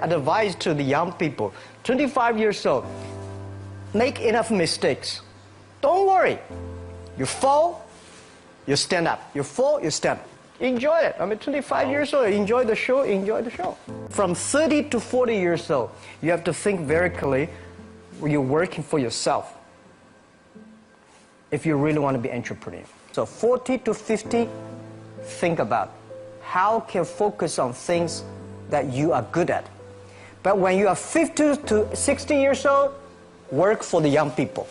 Advice to the young people, 25 years old, make enough mistakes. Don't worry. You fall, you stand up. You fall, you stand up. Enjoy it. I mean, 25 years old, enjoy the show, enjoy the show. From 30 to 40 years old, you have to think very clearly, you're working for yourself if you really want to be an entrepreneur. So 40 to 50, think about how can focus on things that you are good at. But when you are 50 to 60 years old, work for the young people.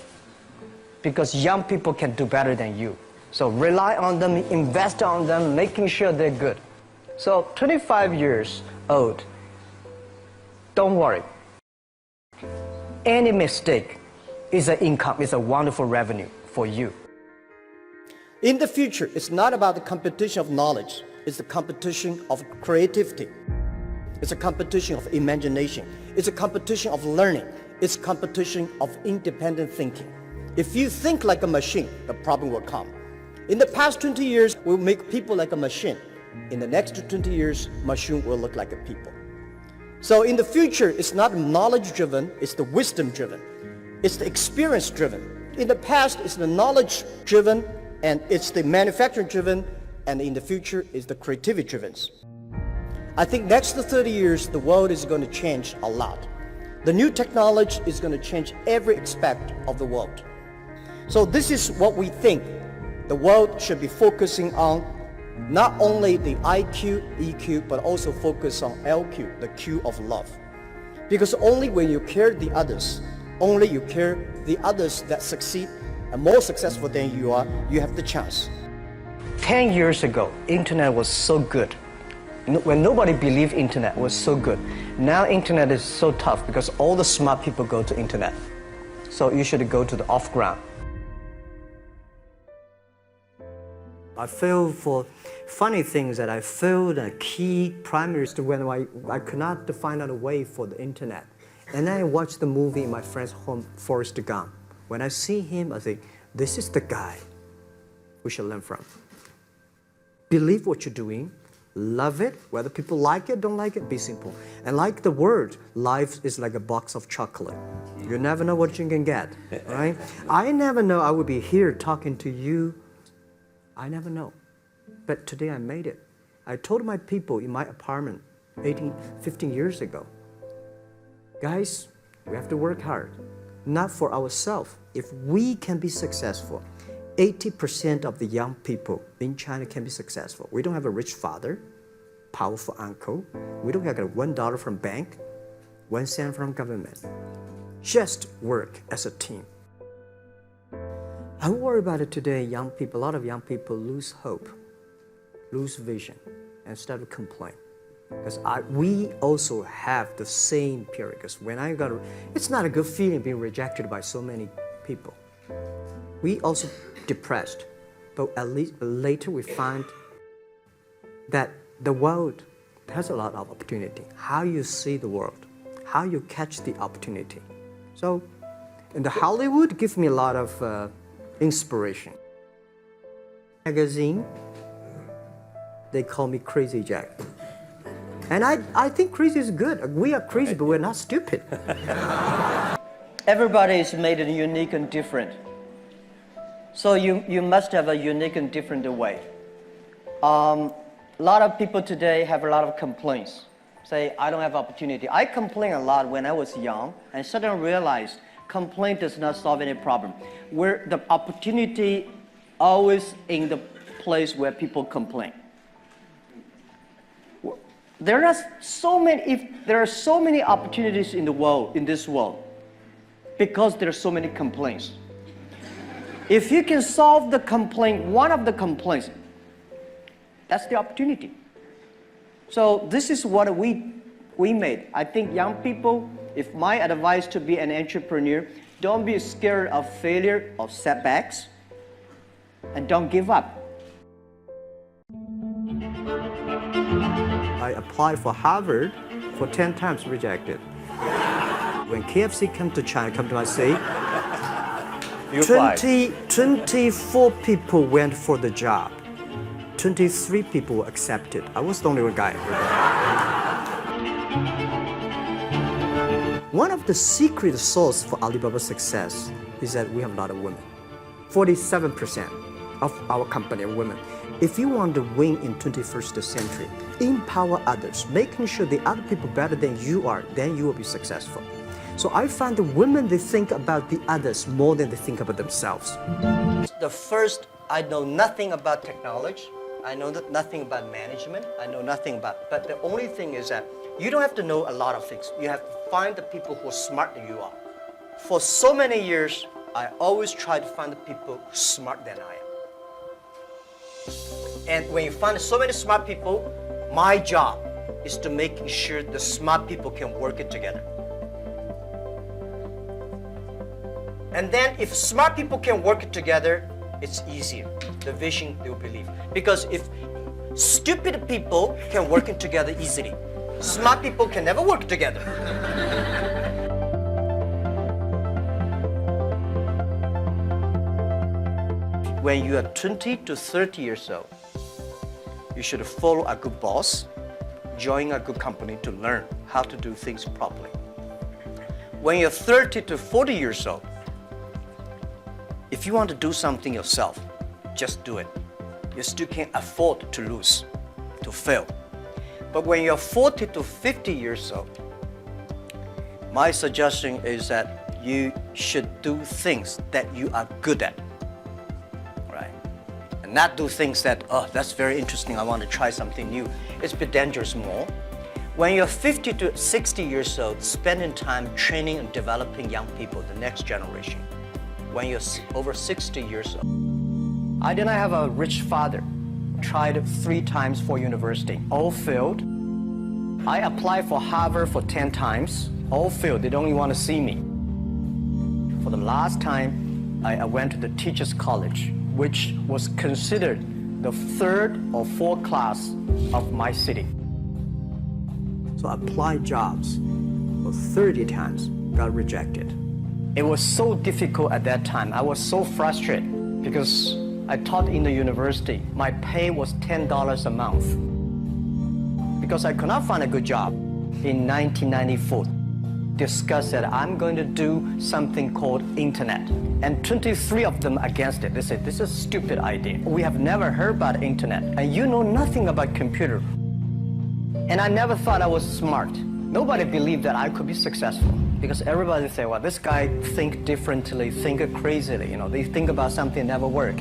Because young people can do better than you. So rely on them, invest on them, making sure they're good. So 25 years old, don't worry. Any mistake is an income, is a wonderful revenue for you. In the future, it's not about the competition of knowledge. It's the competition of creativity. It's a competition of imagination. It's a competition of learning. It's a competition of independent thinking. If you think like a machine, the problem will come. In the past 20 years, we'll make people like a machine. In the next 20 years, machine will look like a people. So in the future, it's not knowledge-driven, it's the wisdom-driven. It's the experience-driven. In the past, it's the knowledge-driven, and it's the manufacturing-driven, and in the future, it's the creativity-driven. I think next to 30 years, the world is going to change a lot. The new technology is going to change every aspect of the world. So this is what we think the world should be focusing on, not only the IQ, EQ, but also focus on LQ, the Q of love. Because only when you care the others, only you care the others that succeed and more successful than you are, you have the chance. 10 years ago, internet was so good. When nobody believed internet was so good. Now internet is so tough because all the smart people go to internet. So you should go to the off-ground. I feel for funny things that I feel the key primary is to when I could not find out a way for the internet. And then I watched the movie in my friend's home, Forrest Gump. When I see him, I think, this is the guy we should learn from. Believe what you're doing. Love it, whether people like it, don't like it, be simple. And like the word, life is like a box of chocolate. You never know what you can get, right? I never know I would be here talking to you. I never know. But today I made it. I told my people in my apartment 15 years ago, guys, we have to work hard, not for ourselves. If we can be successful, 80% of the young people in China can be successful. We don't have a rich father, powerful uncle. We don't have $1 from bank, 1 cent from government. Just work as a team. I worry about it today, young people, a lot of young people lose hope, lose vision, and start to complain. Because we also have the same period. Because when it's not a good feeling being rejected by so many people. We also depressed, but at least later we find that the world has a lot of opportunity. How you see the world, how you catch the opportunity. So, in the Hollywood gives me a lot of inspiration. Magazine, they call me Crazy Jack. And I think crazy is good. We are crazy, but we're not stupid. Everybody is made unique and different. So you must have a unique and different way. A lot of people today have a lot of complaints. Say, I don't have opportunity. I complained a lot when I was young and suddenly realized complaint does not solve any problem. Where the opportunity always in the place where people complain. There are so many opportunities in the world, in this world, because there are so many complaints. If you can solve the complaint, one of the complaints, that's the opportunity. So this is what we made. I think young people, if my advice to be an entrepreneur, don't be scared of failure, of setbacks, and don't give up. I applied for Harvard for 10 times, rejected. When KFC come to China, come to my city, 24 people went for the job. 23 people were accepted. I was the only one guy. One of the secret sauce for Alibaba's success is that we have a lot of women. 47% of our company are women. If you want to win in 21st century, empower others, making sure the other people better than you are, then you will be successful. So I find the women, they think about the others more than they think about themselves. The first, I know nothing about technology. I know nothing about management. I know nothing about, but the only thing is that you don't have to know a lot of things. You have to find the people who are smarter than you are. For so many years, I always try to find the people smarter than I am. And when you find so many smart people, my job is to make sure the smart people can work it together. And then if smart people can work it together, it's easier. The vision, they will believe. Because if stupid people can work it together easily, smart people can never work together. When you are 20 to 30 years old, you should follow a good boss, join a good company to learn how to do things properly. When you're 30 to 40 years old, if you want to do something yourself, just do it. You still can't afford to lose, to fail. But when you're 40 to 50 years old, my suggestion is that you should do things that you are good at, right? And not do things that, oh, that's very interesting, I want to try something new. It's a bit dangerous more. When you're 50 to 60 years old, spending time training and developing young people, the next generation. When you're over 60 years old. I did not have a rich father. Tried 3 times for university, all failed. I applied for Harvard for 10 times, all failed. They don't even want to see me. For the last time, I went to the teachers' college, which was considered the 3rd or 4th class of my city. So I applied jobs for 30 times, got rejected. It was so difficult at that time. I was so frustrated because I taught in the university. My pay was $10 a month. Because I could not find a good job. In 1994, discussed that I'm going to do something called internet. And 23 of them against it. They said, this is a stupid idea. We have never heard about internet. And you know nothing about computer. And I never thought I was smart. Nobody believed that I could be successful. Because everybody say, well, this guy think differently, think crazily. You know, they think about something never work.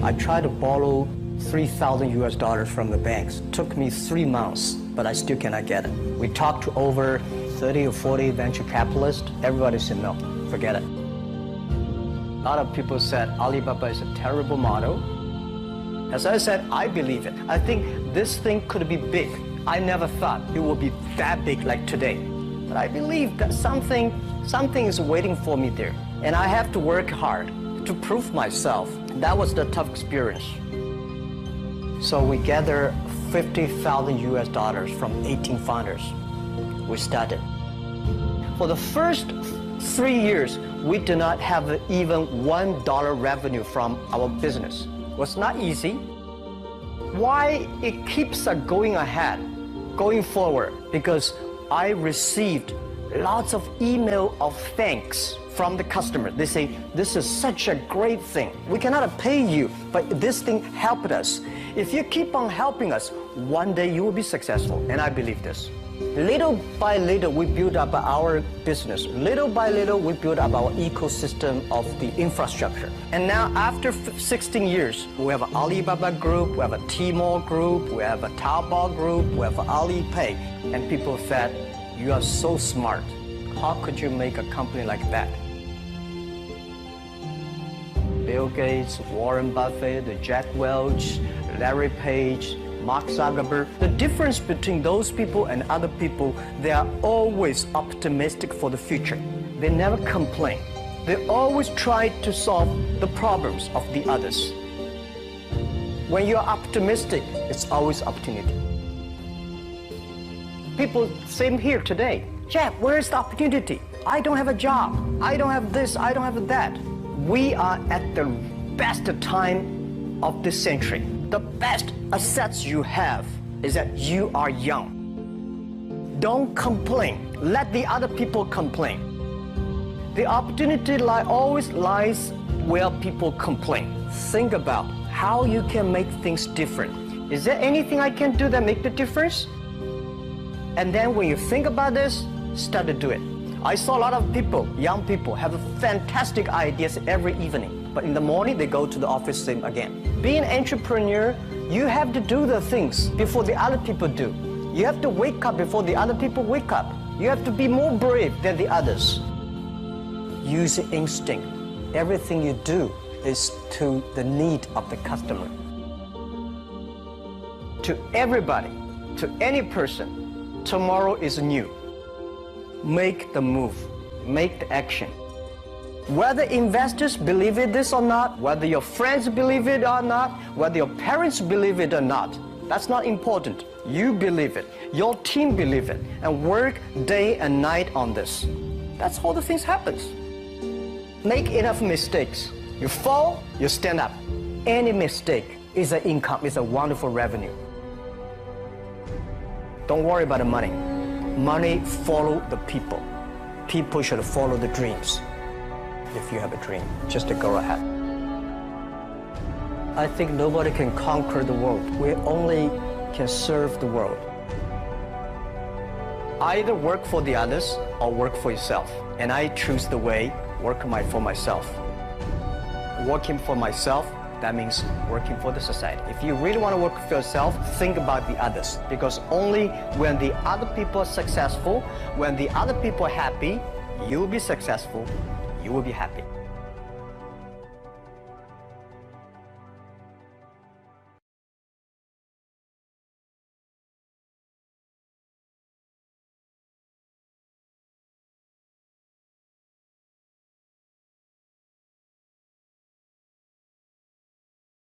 I tried to borrow $3,000 from the banks. Took me 3 months, but I still cannot get it. We talked to over 30 or 40 venture capitalists. Everybody said, no, forget it. A lot of people said Alibaba is a terrible model. As I said, I believe it. I think this thing could be big. I never thought it would be that big like today. But I believe that something is waiting for me there. And I have to work hard to prove myself. That was the tough experience. So we gathered $50,000 from 18 founders. We started. For the first 3 years, we did not have even $1 revenue from our business. It was not easy. Why it keeps us going ahead, going forward? Because I received lots of email of thanks from the customer. They say, this is such a great thing. We cannot pay you, but this thing helped us. If you keep on helping us, one day you will be successful, and I believe this. Little by little, we build up our business. Little by little, we build up our ecosystem of the infrastructure. And now, after 16 years, we have an Alibaba group, we have a Tmall group, we have a Taobao group, we have an Alipay. And people said, you are so smart. How could you make a company like that? Bill Gates, Warren Buffett, Jack Welch, Larry Page, Mark Zuckerberg. The difference between those people and other people, they are always optimistic for the future. They never complain. They always try to solve the problems of the others. When you're optimistic, it's always opportunity. People, same here today. Jeff, where is the opportunity? I don't have a job. I don't have this, I don't have that. We are at the best time of this century. The best assets you have is that you are young. Don't complain. Let the other people complain. The opportunity always lies where people complain. Think about how you can make things different. Is there anything I can do that make the difference? And then when you think about this, start to do it. I saw a lot of people, young people, have fantastic ideas every evening. But in the morning, they go to the office same again. Being an entrepreneur, you have to do the things before the other people do. You have to wake up before the other people wake up. You have to be more brave than the others. Use your instinct. Everything you do is to the need of the customer. To everybody, to any person, tomorrow is new. Make the move, make the action. Whether investors believe it this or not, whether your friends believe it or not, whether your parents believe it or not, that's not important. You believe it, your team believe it, and work day and night on this. That's how the things happens. Make enough mistakes. You fall, you stand up. Any mistake is an income, is a wonderful revenue. Don't worry about the money. Money follow the people. People should follow the dreams. If you have a dream, just to go ahead. I think nobody can conquer the world. We only can serve the world. Either work for the others or work for yourself. And I choose the way, work for myself. Working for myself, that means working for the society. If you really want to work for yourself, think about the others. Because only when the other people are successful, when the other people are happy, you will be successful, you will be happy.